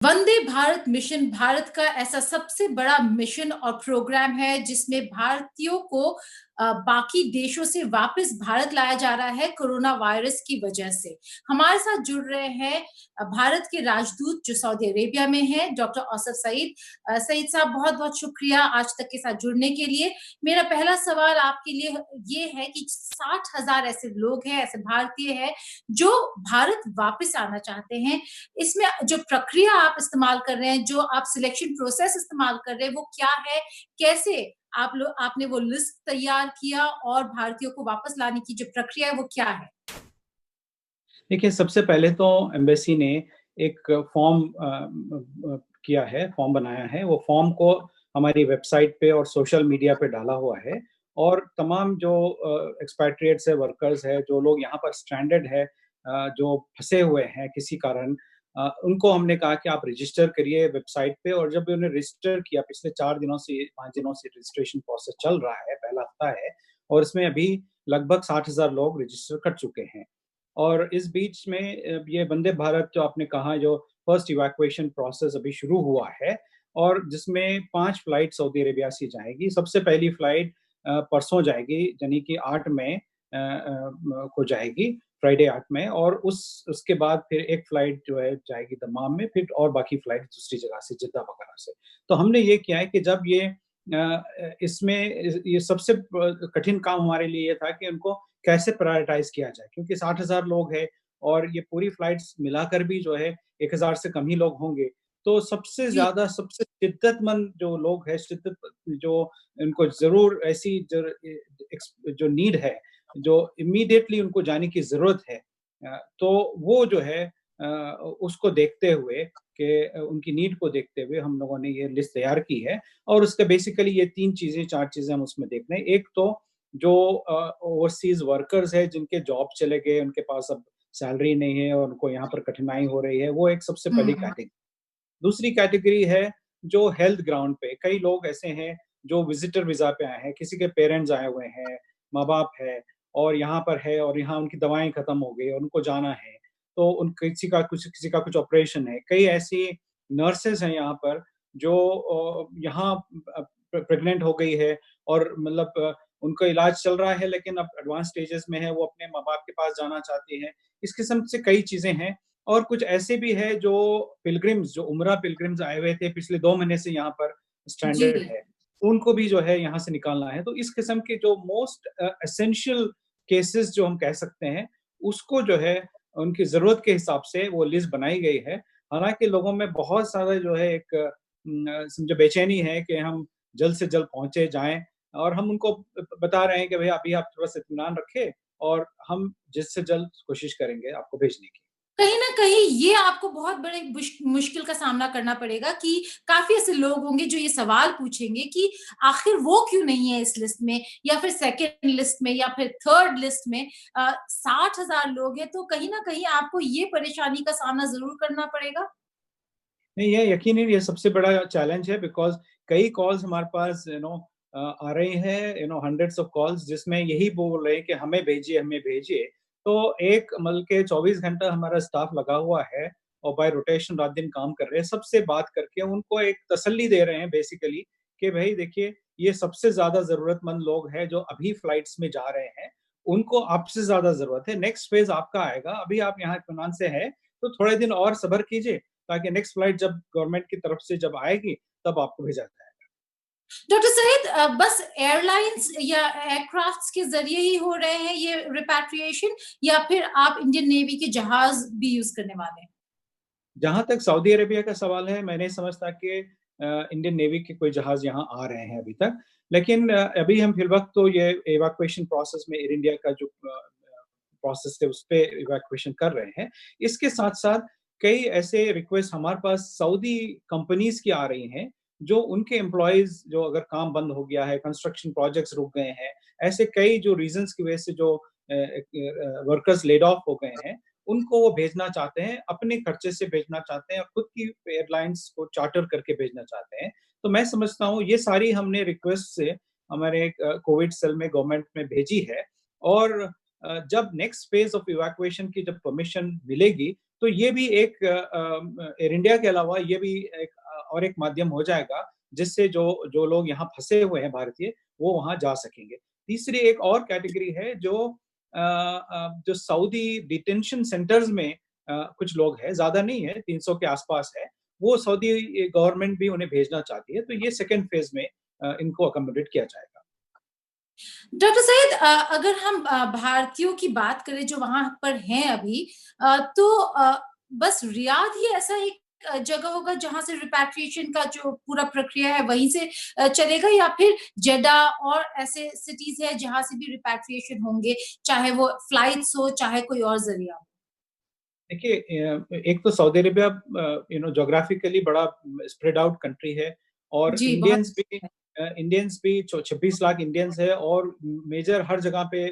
Vande Bharat mission Bharat का ऐसा सबसे बड़ा मिशन और प्रोग्राम है जिसमें भारतीयों को बाकी देशों से वापस भारत लाया जा रहा है कोरोना वायरस की वजह से। हमारे साथ जुड़ रहे हैं भारत के राजदूत जो सऊदी अरेबिया में हैं, डॉक्टर औसफ सईद। सईद साहब बहुत-बहुत शुक्रिया आज तक के साथ जुड़ने के लिए। मेरा पहला सवाल आपके लिए ये है कि 60,000 ऐसे लोग हैं, ऐसे भारतीय हैं जो भारत वापस आना चाहते हैं। इसमें जो प्रक्रिया आप इस्तेमाल कर रहे हैं, जो आप सिलेक्शन प्रोसेस इस्तेमाल कर रहे हैं, वो क्या है? कैसे आपने वो लिस्ट तैयार किया और भारतीयों को वापस लाने की जो प्रक्रिया है, वो क्या है? देखिए, सबसे पहले तो एम्बेसी ने एक फॉर्म किया है, फॉर्म बनाया है। वो फॉर्म को हमारी वेबसाइट पे और सोशल मीडिया पे डाला हुआ है और तमाम जो एक्सपैट्रिएट्स है, वर्कर्स है, जो लोग यहाँ पर स्ट्रैंडेड है, जो फँसे हुए हैं किसी कारण, उनको हमने कहा कि आप रजिस्टर करिए वेबसाइट पे। और जब उन्होंने रजिस्टर किया, पिछले 4 दिनों से 5 दिनों से रजिस्ट्रेशन प्रोसेस चल रहा है, पहला हफ्ता है और इसमें अभी लगभग 60,000 लोग रजिस्टर कर चुके हैं। और इस बीच में ये वंदे भारत जो आपने कहा, जो फर्स्ट इवैक्यूएशन प्रोसेस अभी शुरू हुआ है और जिसमें 5 फ्लाइट सऊदी अरेबिया से जाएगी। सबसे पहली फ्लाइट परसों जाएगी, यानी कि 8 मई को जाएगी, फ्राइडे 8 मई। और उसके बाद फिर एक फ्लाइट जो है जाएगी दमाम में, फिर और बाकी फ्लाइट दूसरी जगह से, जिद्दा वगैरह से। तो हमने ये किया है कि जब इसमें ये सबसे कठिन काम हमारे लिए ये था कि उनको कैसे प्रायोरिटाइज़ किया जाए, क्योंकि 60,000 लोग हैं और ये पूरी फ्लाइट्स मिलाकर भी जो है 1,000 से कम ही लोग होंगे। तो सबसे जी। ज़्यादा, सबसे शिद्दतमंद जो लोग हैं, जो उनको ज़रूर ऐसी जो नीड है, जो इमीडिएटली उनको जाने की ज़रूरत है, तो वो जो है उसको देखते हुए कि उनकी नीड को देखते हुए हम लोगों ने ये लिस्ट तैयार की है। और उसका बेसिकली ये 3 चीज़ें, 4 चीज़ें हम उसमें देख रहे हैं। एक तो जो ओवरसीज़ वर्कर्स हैं, जिनके जॉब चले गए, उनके पास अब सैलरी नहीं है और उनको यहाँ पर कठिनाई हो रही है, वो एक सबसे पहली हुँ। कैटेगरी। दूसरी कैटेगरी है जो हेल्थ ग्राउंड पे, कई लोग ऐसे हैं जो विज़िटर वीज़ा पे आए हैं, किसी के पेरेंट्स आए हुए हैं, माँ-बाप है और यहाँ पर है और यहाँ उनकी दवाएँ खत्म हो गई और उनको जाना है। तो उन किसी का कुछ ऑपरेशन है। कई ऐसी नर्सेज़ हैं यहाँ पर जो यहाँ प्रेग्नेंट हो गई है और मतलब उनका इलाज चल रहा है, लेकिन अब एडवांस स्टेजेस में है, वो अपने माँ-बाप के पास जाना चाहती हैं। इस किस्म से कई चीज़ें हैं। और कुछ ऐसे भी हैं जो पिलग्रिम्स, जो उम्रा पिलग्रिम्स आए हुए थे, पिछले 2 महीने से यहाँ पर जी। स्ट्रैंडेड है, उनको भी जो है यहाँ से निकालना है। तो इस किस्म के जो मोस्ट एसेंशियल केसेस जो हम कह सकते हैं, उसको जो है उनकी ज़रूरत के हिसाब से वो लिस्ट बनाई गई है। हालाँकि लोगों में बहुत सारा जो है एक समझो बेचैनी है कि हम जल्द से जल्द पहुँचे जाएँ, और हम उनको बता रहे हैं कि भई अभी आप थोड़ा-सा इत्मीनान रखें और हम जल्द से जल्द कोशिश करेंगे आपको भेजने की। कहीं न कहीं ये आपको बहुत बड़े मुश्किल का सामना करना पड़ेगा कि काफ़ी ऐसे लोग होंगे जो ये सवाल पूछेंगे कि आखिर वो क्यों नहीं है इस लिस्ट में या फिर सेकंड लिस्ट में या फिर थर्ड लिस्ट में। 60,000 लोग हैं तो कहीं न कहीं आपको ये परेशानी का सामना ज़रूर करना पड़ेगा? नहीं, ये यकीनन ये सबसे बड़ा चैलेंज है, बिकॉज़ कई कॉल्स हमारे पास आ रही हैं, हंड्रेड्स ऑफ कॉल्स, जिसमें यही बोल रहे हैं कि हमें भेजिए, हमें भेजिए। तो एक मतलब के 24 घंटा हमारा स्टाफ लगा हुआ है और बाय रोटेशन रात-दिन काम कर रहे हैं। सबसे बात करके उनको एक तसल्ली दे रहे हैं बेसिकली कि भई देखिए, ये सबसे ज़्यादा ज़रूरतमंद लोग हैं जो अभी फ्लाइट्स में जा रहे हैं, उनको आपसे ज़्यादा ज़रूरत है। नेक्स्ट फ़ेज़ आपका आएगा, अभी आप यहाँ इत्मीनान से हैं, तो थोड़े दिन और सब्र कीजिए, ताकि नेक्स्ट फ्लाइट जब गवर्नमेंट की तरफ से जब आएगी, तब आपको भेजा जाएगा। डॉक्टर सईद, बस एयरलाइन्स या एयरक्राफ्ट्स के ज़रिए ही हो रहे हैं ये रिपैट्रिएशन या फिर आप इंडियन नेवी के जहाज़ भी यूज़ करने वाले हैं? जहाँ तक सऊदी अरेबिया का सवाल है, मैं नहीं समझता कि इंडियन नेवी के कोई जहाज़ यहाँ आ रहे हैं अभी तक। लेकिन अभी हम फिलवक़्त तो ये इवैक्यूएशन प्रोसेस में एयर इंडिया का जो प्रोसेस है, उसपे इवैक्यूएशन कर रहे हैं। इसके साथ-साथ कई ऐसे रिक्वेस्ट हमारे पास सऊदी कंपनीज़ की आ रही हैं, जो उनके एम्प्लॉइज़, जो अगर काम बंद हो गया है, कंस्ट्रक्शन प्रोजेक्ट्स रुक गए हैं, ऐसे कई जो रीज़न्स की वजह से जो वर्कर्स लेड ऑफ हो गए हैं, उनको वो भेजना चाहते हैं, अपने खर्चे से भेजना चाहते हैं और खुद की एयरलाइन्स को चार्टर करके भेजना चाहते हैं। तो मैं समझता हूँ ये सारी हमने रिक्वेस्ट से हमारे कोविड सेल में गवर्नमेंट में भेजी है। और जब नेक्स्ट फेज़ ऑफ इवैक्यूएशन की जब परमिशन मिलेगी, तो ये भी एक एयर इंडिया के अलावा ये भी एक और एक माध्यम हो जाएगा जिससे जो जो लोग यहाँ फंसे हुए हैं भारतीय, वो वहाँ जा सकेंगे। तीसरी एक और कैटेगरी है जो सऊदी डिटेंशन सेंटर्स में कुछ लोग हैं, ज़्यादा नहीं है, 300 के आसपास है। वो सऊदी गवर्नमेंट भी उन्हें भेजना चाहती है, तो ये सेकंड फेज़ में इनको अकोमोडेट किया जाएगा। डॉक्टर सईद, अगर हम भारतीयों की बात करें जो वहाँ पर हैं अभी, तो बस रियाद ही ऐसा एक जगह होगा जहाँ से रिपैट्रिएशन का जो पूरा प्रक्रिया है वहीं से चलेगा, या फिर जेडा और ऐसे सिटीज़ हैं जहाँ से भी रिपैट्रिएशन होंगे, चाहे वो फ्लाइट्स हो, चाहे कोई और ज़रिया हो? देखिए एक तो सऊदी अरेबिया ज्योग्राफिकली बड़ा स्प्रेड आउट कंट्री है और जी, बहुत इंडियंस भी 26 लाख इंडियंस है और मेजर हर जगह पे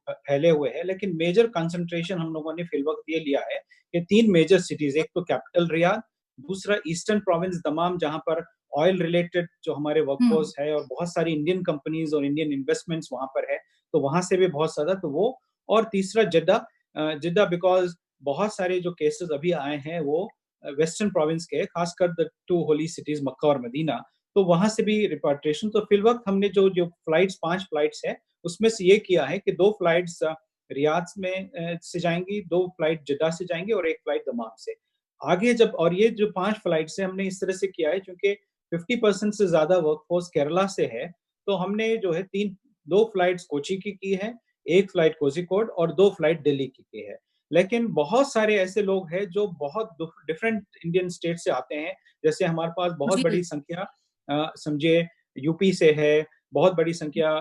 फैले हुए हैं, लेकिन मेजर कंसंट्रेशन हम लोगों ने फिलवक्त ये लिया है कि 3 मेजर सिटीज, एक तो कैपिटल रियाद, दूसरा ईस्टर्न प्रोविंस दमाम जहाँ पर ऑयल रिलेटेड जो हमारे हुँ, वर्कफोर्स है और बहुत सारी इंडियन कंपनीज और इंडियन इन्वेस्टमेंट्स वहाँ पर है, तो वहाँ से भी बहुत ज्यादा, तो वो, और तीसरा जिद्दा। जिद्दा बिकॉज बहुत सारे जो केसेस अभी आए हैं वो वेस्टर्न प्रोविंस के, खासकर द टू होली सिटीज मक्का और मदीना, तो वहां से भी रिपाट्रिएशन। तो फिल वक्त हमने जो जो फ्लाइट्स 5 फ्लाइट्स है उसमें से ये किया है कि 2 फ्लाइट्स रियाद में से जाएंगी, 2 फ्लाइट जिद्दा से जाएंगी और 1 फ्लाइट दमाम से। आगे जब, और ये जो 5 फ्लाइट्स है हमने इस तरह से किया है क्योंकि 50% से ज्यादा वर्कफोर्स केरला से है, तो हमने जो है 2 फ्लाइट्स कोची की है, 1 फ्लाइट कोझिकोड और 2 फ्लाइट दिल्ली की है। लेकिन बहुत सारे ऐसे लोग हैं जो बहुत डिफरेंट इंडियन स्टेट से आते हैं। जैसे हमारे पास बहुत जी। बड़ी संख्या समझिए यूपी से है, बहुत बड़ी संख्या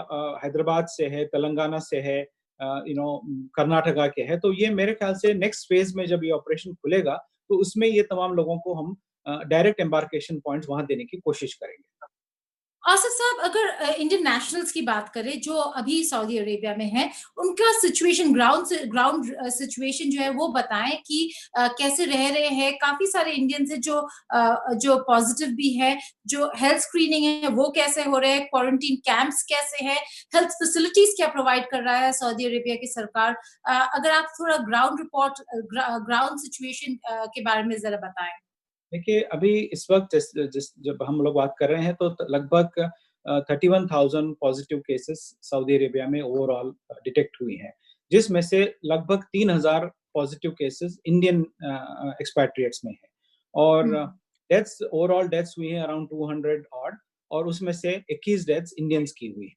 हैदराबाद से है, तेलंगाना से है, कर्नाटका के है। तो ये मेरे ख्याल से नेक्स्ट फेज में जब ये ऑपरेशन खुलेगा तो उसमें ये तमाम लोगों को हम डायरेक्ट एम्बार्केशन पॉइंट्स वहां देने की कोशिश करेंगे। आसिफ साहब, अगर इंडियन नेशनल्स की बात करें जो अभी सऊदी अरेबिया में हैं, उनका सिचुएशन, ग्राउंड सिचुएशन जो है वो बताएं कि कैसे रह रहे हैं। काफी सारे इंडियंस हैं जो पॉजिटिव भी है, जो हेल्थ स्क्रीनिंग है वो कैसे हो रहे हैं, क्वारंटीन कैंप्स कैसे हैं, हेल्थ फैसिलिटीज क्या प्रोवाइड कर रहा है सऊदी अरेबिया की सरकार। अगर आप थोड़ा ग्राउंड रिपोर्ट, ग्राउंड सिचुएशन के बारे में जरा बताएं। देखिए अभी इस वक्त जिस जिस जब हम लोग बात कर रहे हैं तो लगभग 31,000 पॉजिटिव केसेस सऊदी अरेबिया में ओवरऑल डिटेक्ट हुई हैं, जिसमें से लगभग 3,000 पॉजिटिव केसेस इंडियन एक्सपैट्रिएट्स में है और हम्म, डेथ्स, ओवरऑल डेथ्स हुई हैं अराउंड 200 ऑड, और उसमें से 21 डेथ्स इंडियंस की हुई है।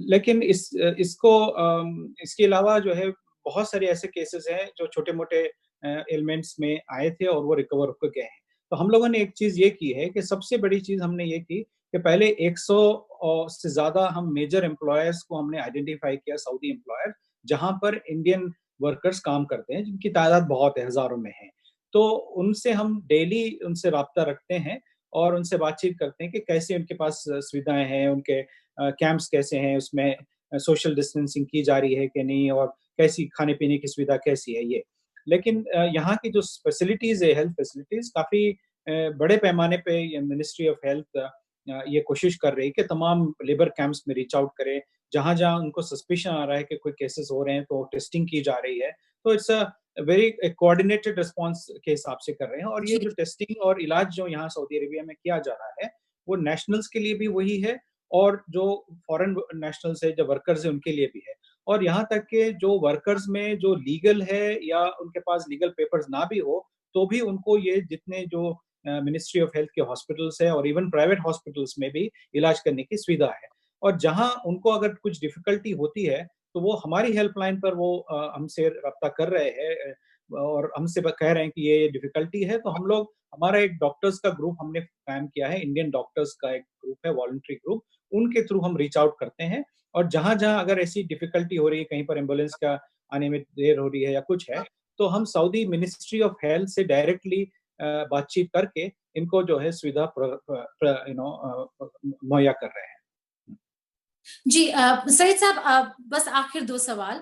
लेकिन इसके अलावा जो है बहुत सारे ऐसे केसेस हैं जो छोटे-मोटे एलिमेंट्स में आए थे और वो रिकवर होकर गए हैं। तो हम लोगों ने एक चीज़ ये की है कि सबसे बड़ी चीज़ हमने ये की कि पहले 100 से ज़्यादा हम मेजर एम्प्लॉयर्स को हमने आइडेंटिफाई किया, सऊदी एम्प्लॉयर, जहाँ पर इंडियन वर्कर्स काम करते हैं, जिनकी तादाद बहुत है, हज़ारों में है। तो उनसे हम डेली उनसे राब्ता रखते हैं और उनसे बातचीत करते हैं कि कैसे उनके पास सुविधाएँ हैं, उनके कैंप्स कैसे हैं, उसमें सोशल डिस्टेंसिंग की जा रही है कि नहीं, और कैसी खाने-पीने की सुविधा कैसी है ये। लेकिन यहाँ की जो फैसिलिटीज़ है, हेल्थ फैसिलिटीज़ काफ़ी बड़े पैमाने पे ये मिनिस्ट्री ऑफ हेल्थ ये कोशिश कर रही है कि तमाम लेबर कैंप्स में रीच आउट करे। जहाँ-जहाँ उनको सस्पिशन आ रहा है कि कोई केसेस हो रहे हैं तो टेस्टिंग की जा रही है। तो it's a very coordinated response के हिसाब से कर रहे हैं, और ये जी। जो टेस्टिंग और इलाज जो यहाँ सऊदी अरेबिया में किया जा रहा है, वो नेशनल्स के लिए भी वही है और जो फॉरेन नेशनल्स है, जो वर्कर्स है, उनके लिए भी है। और यहाँ तक के जो वर्कर्स में जो लीगल है या उनके पास लीगल पेपर्स ना भी हो, तो भी उनको ये जितने जो मिनिस्ट्री ऑफ हेल्थ के हॉस्पिटल्स है और इवन प्राइवेट हॉस्पिटल्स में भी इलाज करने की सुविधा है। और जहाँ उनको अगर कुछ डिफिकल्टी होती है, तो वो हमारी हेल्पलाइन पर वो हमसे राब्ता कर रहे हैं और हमसे कह रहे हैं कि ये डिफिकल्टी है, तो हम लोग, हमारा एक डॉक्टर्स का ग्रुप हमने कायम किया है, इंडियन डॉक्टर्स का एक ग्रुप है, वॉलंटरी ग्रुप, उनके थ्रू हम रीच आउट करते हैं। और जहाँ-जहाँ अगर ऐसी डिफिकल्टी हो रही है, कहीं पर एम्बुलेंस का आने में देर हो रही है या कुछ है, तो हम सऊदी मिनिस्ट्री ऑफ हेल्थ से डायरेक्टली बातचीत करके इनको जो है सुविधा मुहैया कर रहे हैं। जी, सईद साहब, बस आखिर 2 सवाल।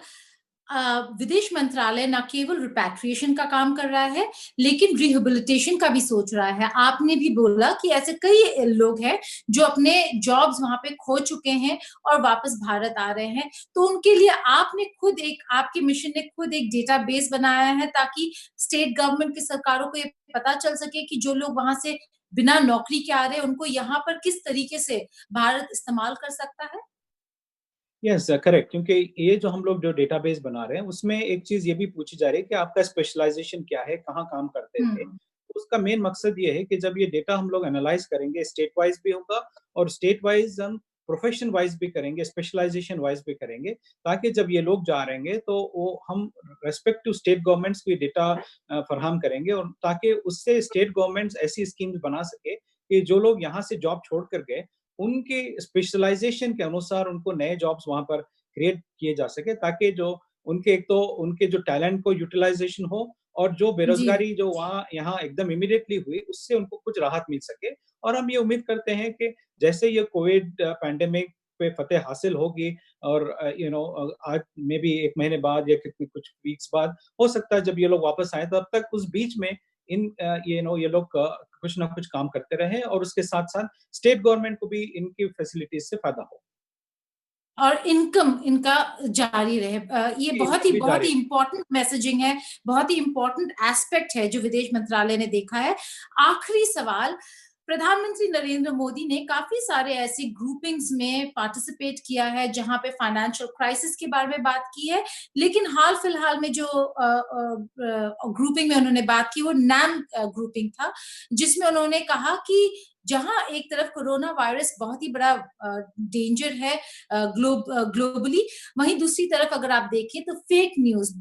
विदेश मंत्रालय न केवल रिपैट्रिएशन का काम कर रहा है, लेकिन रिहेबिलिटेशन का भी सोच रहा है। आपने भी बोला कि ऐसे कई लोग हैं जो अपने जॉब्स वहाँ पे खो चुके हैं और वापस भारत आ रहे हैं। तो उनके लिए आपके मिशन ने खुद एक डेटाबेस बनाया है ताकि स्टेट गवर्नमेंट की सरकारों को ये पता चल सके कि जो लोग वहाँ से बिना नौकरी के आ रहे हैं, उनको यहाँ पर किस तरीके से भारत इस्तेमाल कर सकता है? यस, करेक्ट, क्योंकि ये जो हम लोग जो डेटाबेस बना रहे हैं, उसमें एक चीज़ ये भी पूछी जा रही है कि आपका स्पेशलाइज़ेशन क्या है, कहाँ काम करते थे? हुँ। उसका मेन मकसद ये है कि जब ये डेटा हम लोग एनालाइज़ करेंगे, स्टेट वाइज़ भी होगा और स्टेट वाइज़ हम प्रोफ़ेशन वाइज़ भी करेंगे, स्पेशलाइज़ेशन वाइज़ भी करेंगे, ताकि जब ये लोग जा रहेंगे, तो वो हम रिस्पेक्टिव स्टेट गवर्नमेंट्स को ये डेटा फराहम करेंगे और ताकि उससे स्टेट गवर्नमेंट्स ऐसी स्कीम्स बना सके कि जो लोग यहाँ से जॉब छोड़ कर गए, उनके स्पेशलाइज़ेशन के अनुसार उनको नए जॉब्स वहाँ पर क्रिएट किए जा सके ताकि जो उनके एक तो उनके जो टैलेंट को यूटिलाइज़ेशन हो और जो जी। बेरोज़गारी जो वहाँ यहाँ एकदम इमीडिएटली हुई, उससे उनको कुछ राहत मिल सके। और हम ये उम्मीद करते हैं कि जैसे ये कोविड पैंडेमिक पे फ़तह हासिल होगी और आज मेबी 1 महीने बाद या कितने कुछ वीक्स बाद हो सकता है जब ये लोग वापस आएँ, तब तक उस बीच में ये लोग कुछ ना कुछ काम करते रहें और उसके साथ-साथ स्टेट गवर्नमेंट को भी इनकी फैसिलिटीज़ से फ़ायदा हो। और इनकम इनका जारी रहे। ये जी, बहुत इनकम ही भी बहुत जारी ही रहे। इम्पोर्टेंट मैसेजिंग है, बहुत ही इम्पोर्टेंट एस्पेक्ट है जो विदेश मंत्रालय ने देखा है। आखिरी सवाल, प्रधानमंत्री नरेंद्र मोदी ने काफ़ी सारे ऐसे ग्रुपिंग्स में पार्टिसिपेट किया है, जहाँ पे फाइनेंशियल क्राइसिस के बारे में बात की है, लेकिन हाल-फिलहाल में जो ग्रुपिंग में उन्होंने बात की, वो नैम ग्रुपिंग था, जिसमें उन्होंने कहा कि जहाँ एक तरफ कोरोना वायरस बहुत ही बड़ा डेंजर है ग्लोबली, वहीं दूसरी तरफ अगर आप देखें तो फेक न्यूज़,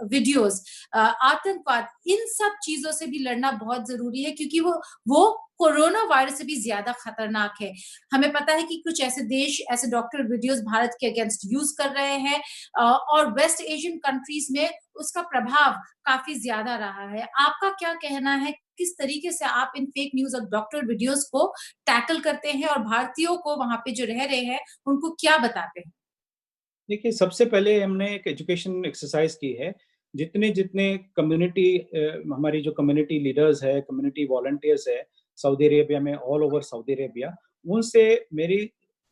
वीडियोज़, आतंकवाद, इन सब चीज़ों से भी लड़ना बहुत ज़रूरी है क्योंकि वो कोरोना वायरस से भी ज़्यादा खतरनाक है। हमें पता है कि कुछ ऐसे देश ऐसे डॉक्टर वीडियोज़ भारत के अगेंस्ट यूज़ कर रहे हैं और वेस्ट एशियन कंट्रीज़ में उसका प्रभाव काफ़ी ज़्यादा रहा है। आपका क्या कहना है? किस तरीके से आप इन फेक न्यूज़ और डॉक्टर वीडियोज़ को टैकल करते हैं और भारतीयों को वहाँ पे जो रह रहे हैं, उनको क्या बताते हैं? देखिए, सबसे पहले हमने एक एजुकेशन एक्सरसाइज़ की है। जितने-जितने कम्युनिटी हमारी जो कम्युनिटी लीडर्स है, कम्युनिटी वॉलंटियर्स है, सऊदी अरेबिया में ऑल ओवर सऊदी अरेबिया, उनसे मेरी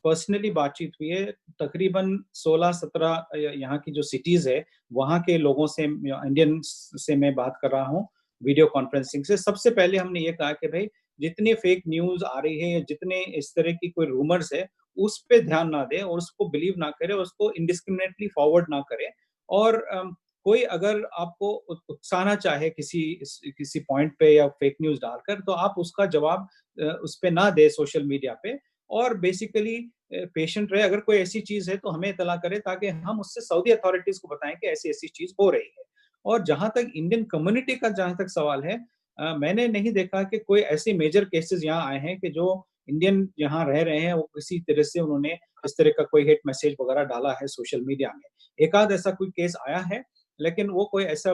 पर्सनली बातचीत हुई है। तकरीबन 16-17 यहाँ की जो सिटीज़ है, वहाँ के लोगों से इंडियंस से मैं बात कर रहा हूँ, वीडियो कॉन्फ्रेंसिंग से। सबसे पहले हमने ये कहा कि भई, जितनी फेक न्यूज़ आ रही है या जितने इस तरह की कोई रूमर्स है, उस पे ध्यान ना दें और उसको बिलीव ना करें, उसको इंडिस्क्रिमिनेटली फॉरवर्ड ना करें और कोई अगर आपको उकसाना चाहे किसी पॉइंट पे या फेक न्यूज़ डालकर, तो आप उसका जवाब उस पे ना दें सोशल मीडिया पे और बेसिकली पेशेंट रहे। अगर कोई ऐसी चीज़ है, तो हमें इत्तला करें ताकि हम उससे सऊदी अथॉरिटीज़ को बताएँ कि ऐसी-ऐसी चीज़ हो रही है। और जहाँ तक इंडियन कम्युनिटी का जहाँ तक सवाल है, मैंने नहीं देखा कि कोई ऐसे मेजर केसेज़ यहाँ आए हैं कि जो इंडियन यहाँ रह रहे हैं, वो किसी तरह से उन्होंने इस तरह का कोई हेट मैसेज वगैरह डाला है सोशल मीडिया में। एक-आध ऐसा कोई केस आया है, लेकिन वो कोई ऐसा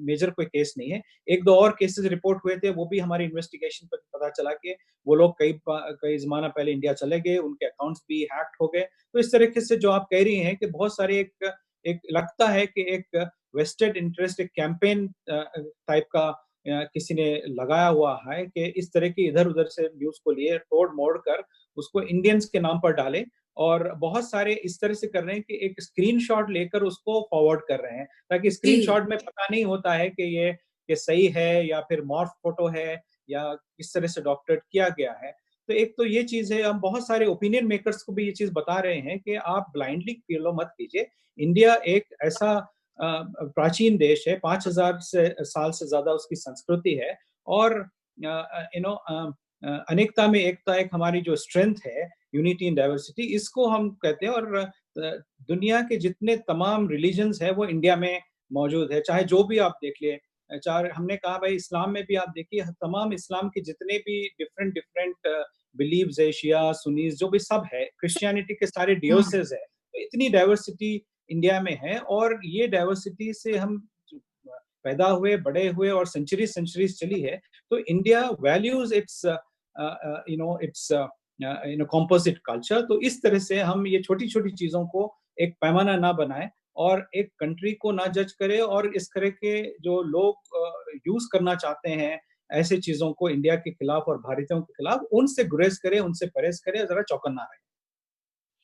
मेजर कोई केस नहीं है। 1-2 और केसेज़ रिपोर्ट हुए थे, वो भी हमारी इन्वेस्टिगेशन पे पता चला कि वो लोग कई ज़माना पहले इंडिया चले गए, उनके अकाउंट्स भी हैक्ड हो गए। तो इस तरीके से जो आप कह रही हैं कि बहुत सारे एक एक लगता है कि एक वेस्टेड इंटरेस्ट, एक कैंपेन टाइप का किसी ने लगाया हुआ है कि इस तरह की इधर-उधर से न्यूज़ को लिए तोड़-मोड़ कर उसको इंडियंस के नाम पर डालें और बहुत सारे इस तरह से कर रहे हैं कि एक स्क्रीनशॉट लेकर उसको फॉरवर्ड कर रहे हैं, ताकि जी, स्क्रीनशॉट में पता नहीं होता है कि ये सही है या फिर मॉर्फ फोटो है या किस तरह से डॉक्टरेट किया गया है। तो एक तो ये चीज़ है, हम बहुत सारे ओपिनियन मेकर्स को भी ये चीज़ बता रहे हैं कि आप ब्लाइंडली फॉलो मत कीजिए। इंडिया एक ऐसा प्राचीन देश है, 5000 से साल से ज़्यादा उसकी संस्कृति है और अनेकता में एकता एक हमारी जो स्ट्रेंथ है, यूनिटी इन डाइवर्सिटी, इसको हम कहते हैं और दुनिया के जितने तमाम रिलिजन्स हैं, वो इंडिया में मौजूद है, चाहे जो भी आप देख लें। चाहे हमने कहा भाई इस्लाम में भी आप देखिए, तमाम इस्लाम के जितने भी डिफरेंट डिफरेंट बिलीव्स है, शिया, सुन्नीस जो भी सब है, क्रिश्चियनिटी के सारे हुँ। डियोसेस है, तो इतनी डाइवर्सिटी इंडिया में है और ये डाइवर्सिटी से हम पैदा हुए, बड़े हुए और सेंचुरीज़ चली है। तो India values it's composite culture. तो इस तरह से हम ये छोटी-छोटी चीज़ों को एक पैमाना ना बनाए और एक कंट्री को ना जज करे, और इस तरह के जो लोग यूज़ करना चाहते हैं ऐसी चीज़ों को इंडिया के खिलाफ और भारतीयों के खिलाफ, उनसे गुरेज़ करे, उनसे परहेज़ करे, ज़रा चौकन्ना रहे।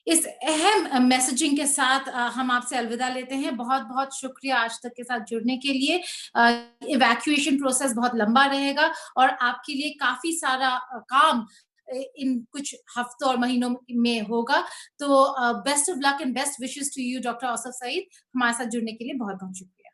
इस अहम मैसेजिंग के साथ हम आपसे अलविदा लेते हैं। बहुत-बहुत शुक्रिया आज तक के साथ जुड़ने के लिए। इवैक्यूएशन प्रोसेस बहुत लंबा रहेगा और आपके लिए काफ़ी सारा काम इन कुछ हफ्तों और महीनों में होगा। तो best of luck and best wishes to you doctor Ausaf Saeed. हमारे साथ जुड़ने के लिए बहुत-बहुत शुक्रिया।